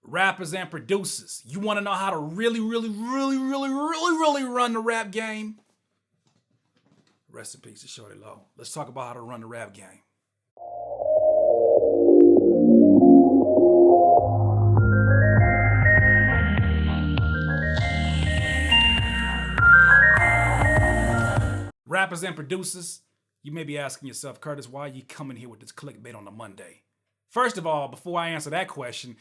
rappers and producers, you want to know how to really run the rap game? Rest in peace to Shorty Low. Let's talk about how to run the rap game. Rappers and producers, you may be asking yourself, Curtis, why are you coming here with this clickbait on a Monday? First of all, before I answer that question,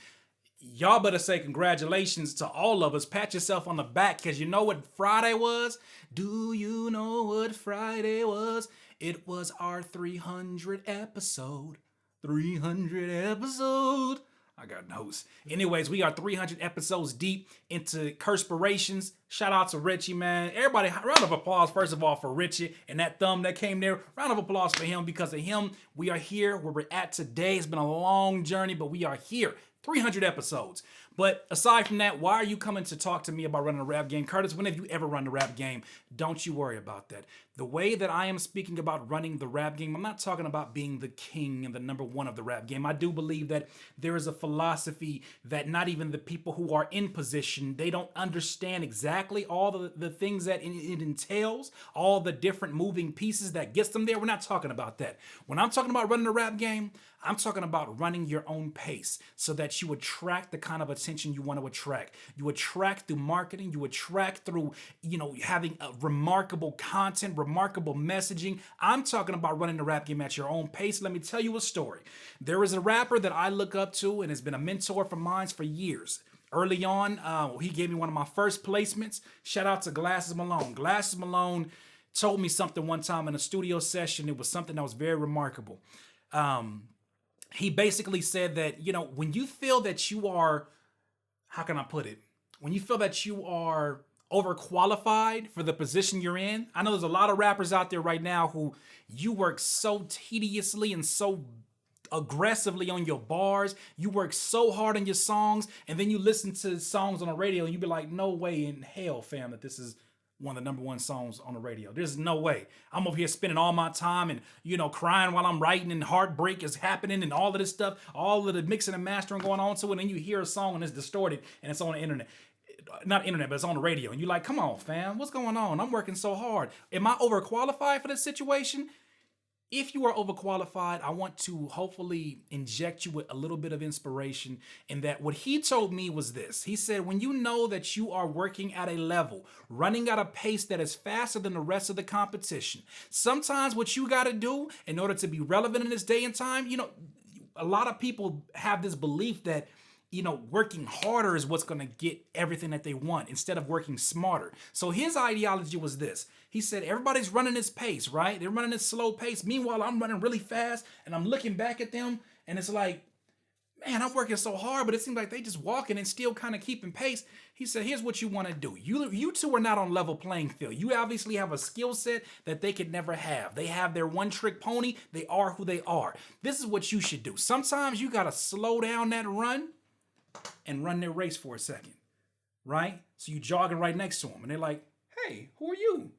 y'all better say congratulations to all of us. Pat yourself on the back, because you know what Friday was? Do you know what Friday was? It was our 300 episode. 300 episode. I got notes. Anyways, we are 300 episodes deep into Curtspirations. Shout out to Richie, man. Everybody, round of applause, first of all, for Richie and that thumb that came there. Round of applause for him. Because of him, we are here where we're at today. It's been a long journey, but we are here. 300 episodes. But aside from that, why are you coming to talk to me about running a rap game? Curtis, when have you ever run the rap game? Don't you worry about that. The way that I am speaking about running the rap game, I'm not talking about being the king and the number one of the rap game. I do believe that there is a philosophy that not even the people who are in position, they don't understand exactly all the things that it entails, all the different moving pieces that gets them there. We're not talking about that. When I'm talking about running the rap game, I'm talking about running your own pace so that you attract the kind of attention you want to attract. You attract through marketing. You attract through, having a remarkable content, remarkable messaging. I'm talking about running the rap game at your own pace. Let me tell you a story. There is a rapper that I look up to and has been a mentor for mine for years. Early on, he gave me one of my first placements. Shout out to Glasses Malone. Glasses Malone told me something one time in a studio session. It was something that was very remarkable. He basically said that, when you feel that you are, how can I put it? When you feel that you are overqualified for the position you're in, I know there's a lot of rappers out there right now who you work so tediously and so aggressively on your bars, you work so hard on your songs, and then you listen to songs on the radio and you be like, no way in hell, fam, that this is one of the number one songs on the radio. There's no way. I'm over here spending all my time and, crying while I'm writing, and heartbreak is happening and all of this stuff, all of the mixing and mastering going on to it, and then you hear a song and it's distorted and it's on the internet. Not internet, but it's on the radio. And you're like, come on, fam, what's going on? I'm working so hard. Am I overqualified for this situation? If you are overqualified, I want to hopefully inject you with a little bit of inspiration, in that what he told me was this. He said, when you know that you are working at a level, running at a pace that is faster than the rest of the competition, sometimes what you got to do in order to be relevant in this day and time, a lot of people have this belief that working harder is what's going to get everything that they want instead of working smarter. So his ideology was this. He said, everybody's running this pace, right? They're running this slow pace. Meanwhile, I'm running really fast and I'm looking back at them and it's like, man, I'm working so hard, but it seems like they just walking and still kind of keeping pace. He said, here's what you want to do. You two are not on level playing field. You obviously have a skill set that they could never have. They have their one trick pony. They are who they are. This is what you should do. Sometimes you got to slow down that run and run their race for a second, right? So you jogging right next to them and they're like, hey, who are you?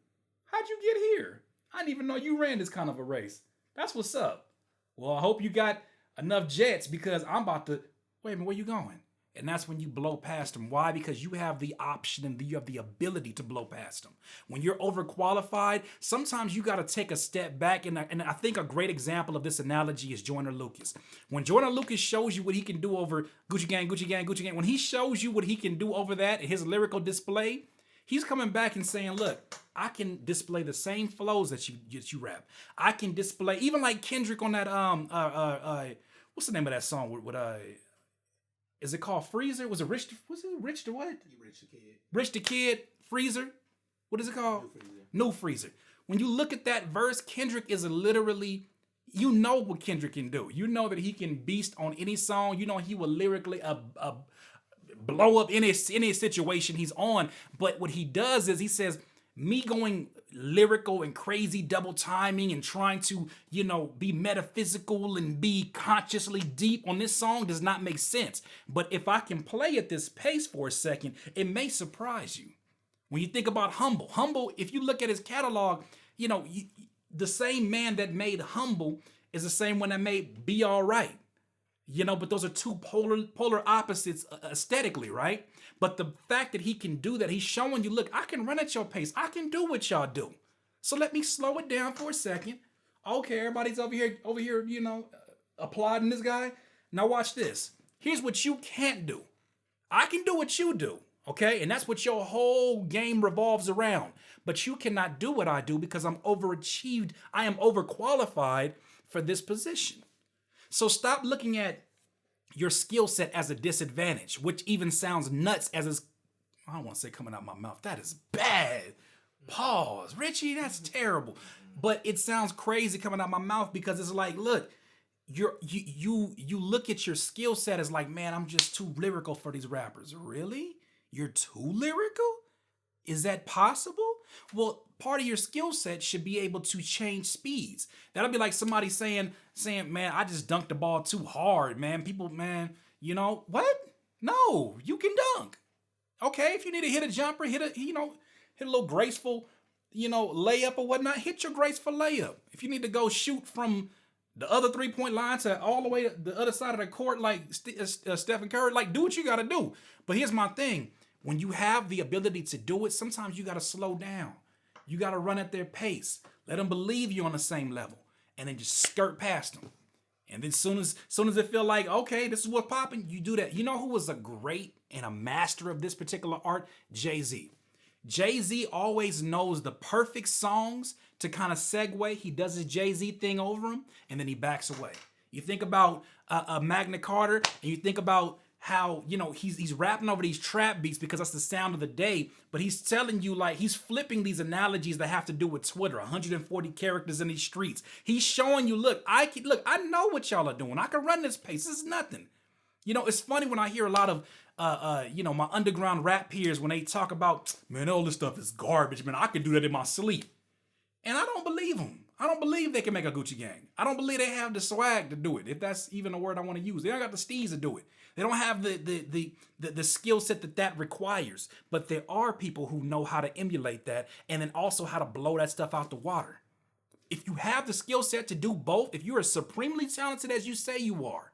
How'd you get here? I didn't even know you ran this kind of a race. That's what's up. Well, I hope you got enough jets, because I'm about to, wait a minute, where you going? And that's when you blow past them. Why? Because you have the option and you have the ability to blow past them. When you're overqualified, sometimes you got to take a step back. And I think a great example of this analogy is Joyner Lucas. When Joyner Lucas shows you what he can do over Gucci Gang, Gucci Gang, Gucci Gang, when he shows you what he can do over that, his lyrical display, he's coming back and saying, look, I can display the same flows that you rap. I can display, even like Kendrick on that, what's the name of that song with is it called Freezer? Was it Rich the what? Rich the Kid. Rich the Kid, Freezer. What is it called? New Freezer. When you look at that verse, Kendrick is literally, you know what Kendrick can do. You know that he can beast on any song. You know he will lyrically blow up any situation he's on. But what he does is he says, me going lyrical and crazy double timing and trying to, be metaphysical and be consciously deep on this song does not make sense. But if I can play at this pace for a second, it may surprise you. When you think about Humble, if you look at his catalog, the same man that made Humble is the same one that made Be Alright. But those are two polar opposites aesthetically, right? But the fact that he can do that, he's showing you, look, I can run at your pace. I can do what y'all do. So let me slow it down for a second. Okay, everybody's over here, applauding this guy. Now watch this. Here's what you can't do. I can do what you do, okay? And that's what your whole game revolves around. But you cannot do what I do because I'm overachieved. I am overqualified for this position. So stop looking at your skill set as a disadvantage, which even sounds nuts as is, I don't want to say coming out my mouth. That is bad. Pause. Richie, that's terrible. But it sounds crazy coming out my mouth because it's like, look, you look at your skill set as like, man, I'm just too lyrical for these rappers. Really? You're too lyrical? Is that possible? Well, part of your skill set should be able to change speeds. That'll be like somebody saying, man, I just dunked the ball too hard, man. People, man, what? No, you can dunk. Okay, if you need to hit a jumper, hit a little graceful, layup or whatnot, hit your graceful layup. If you need to go shoot from the other 3-point line to all the way to the other side of the court like Stephen Curry, like do what you got to do. But here's my thing. When you have the ability to do it, sometimes you got to slow down. You got to run at their pace. Let them believe you're on the same level and then just skirt past them. And then soon as they feel like, okay, this is what's popping, you do that. You know who was a great and a master of this particular art? Jay-Z. Jay-Z always knows the perfect songs to kind of segue. He does his Jay-Z thing over him, and then he backs away. You think about Magna Carta, and you think about how, he's rapping over these trap beats because that's the sound of the day, but he's telling you, like, he's flipping these analogies that have to do with Twitter, 140 characters in these streets. He's showing you, look, I know what y'all are doing. I can run this pace. This is nothing. It's funny when I hear a lot of my underground rap peers when they talk about, man, all this stuff is garbage, man. I can do that in my sleep. And I don't believe them. I don't believe they can make a Gucci gang. I don't believe they have the swag to do it, if that's even a word I want to use. They don't got the steez to do it. They don't have the skill set that requires. But there are people who know how to emulate that and then also how to blow that stuff out the water. If you have the skill set to do both, if you're as supremely talented as you say you are,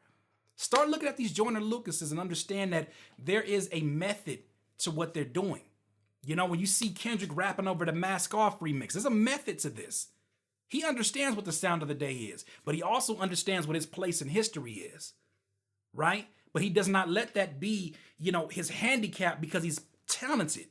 start looking at these Joyner Lucases and understand that there is a method to what they're doing. When you see Kendrick rapping over the Mask Off remix, there's a method to this. He understands what the sound of the day is, but he also understands what his place in history is, right? But he does not let that be, his handicap because he's talented.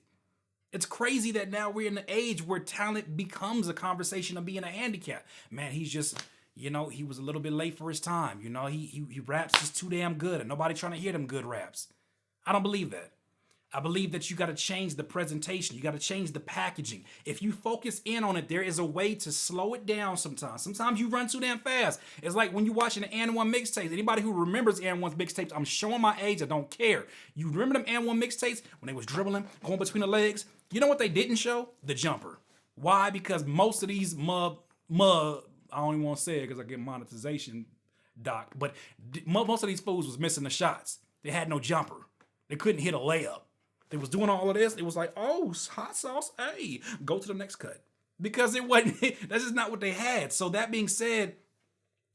It's crazy that now we're in the age where talent becomes a conversation of being a handicap. Man, he's just, he was a little bit late for his time. He raps just too damn good and nobody trying to hear them good raps. I don't believe that. I believe that you got to change the presentation. You got to change the packaging. If you focus in on it, there is a way to slow it down sometimes. Sometimes you run too damn fast. It's like when you're watching the And One mixtapes. Anybody who remembers And One's mixtapes, I'm showing my age. I don't care. You remember them And One mixtapes when they was dribbling, going between the legs? You know what they didn't show? The jumper. Why? Because most of these I don't even want to say it because I get monetization docked, but most of these fools was missing the shots. They had no jumper. They couldn't hit a layup. They was doing all of this. It was like, oh, hot sauce. Hey, go to the next cut. Because it wasn't, that's just not what they had. So that being said,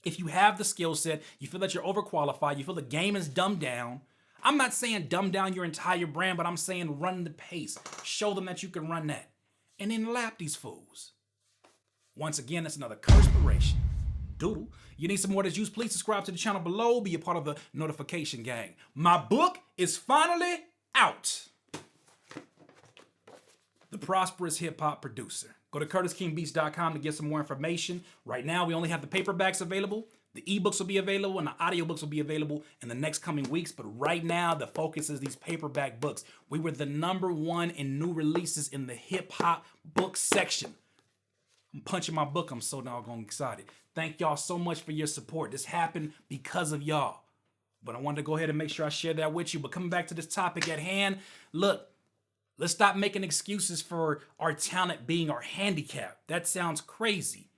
if you have the skill set, you feel that you're overqualified, you feel the game is dumbed down. I'm not saying dumb down your entire brand, but I'm saying run the pace. Show them that you can run that. And then lap these fools. Once again, that's another Curtspiration. Doodle. You need some more of this juice? Please subscribe to the channel below. Be a part of the notification gang. My book is finally out. The Prosperous Hip Hop Producer. Go to CurtisKingBeats.com to get some more information. Right now, we only have the paperbacks available. The ebooks will be available and the audiobooks will be available in the next coming weeks. But right now, the focus is these paperback books. We were the #1 in new releases in the hip hop book section. I'm punching my book. I'm so doggone excited. Thank y'all so much for your support. This happened because of y'all. But I wanted to go ahead and make sure I share that with you. But coming back to this topic at hand, look, let's stop making excuses for our talent being our handicap. That sounds crazy.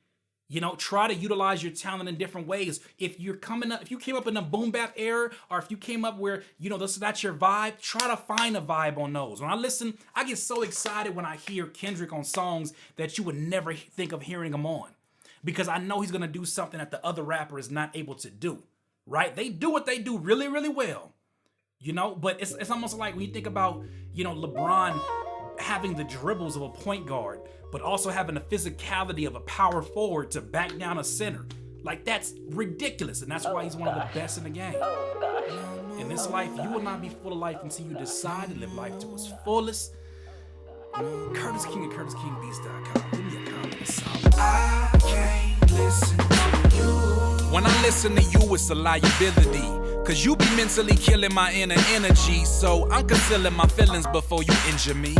Try to utilize your talent in different ways. If you came up in a boom bap era, or if you came up where, that's your vibe, try to find a vibe on those. When I listen, I get so excited when I hear Kendrick on songs that you would never think of hearing him on. Because I know he's going to do something that the other rapper is not able to do. right? They do what they do really, really well, you know? But it's almost like when you think about, you know, LeBron having the dribbles of a point guard, but also having the physicality of a power forward to back down a center. Like, that's ridiculous, and that's why he's one of the best in the game. In this life, you will not be full of life until you decide to live life to its fullest. Curtis King at CurtisKingBeats.com. Give me a comment. Solid. I can't listen to you. When I listen to you, it's a liability. Cause you be mentally killing my inner energy. So I'm concealing my feelings before you injure me.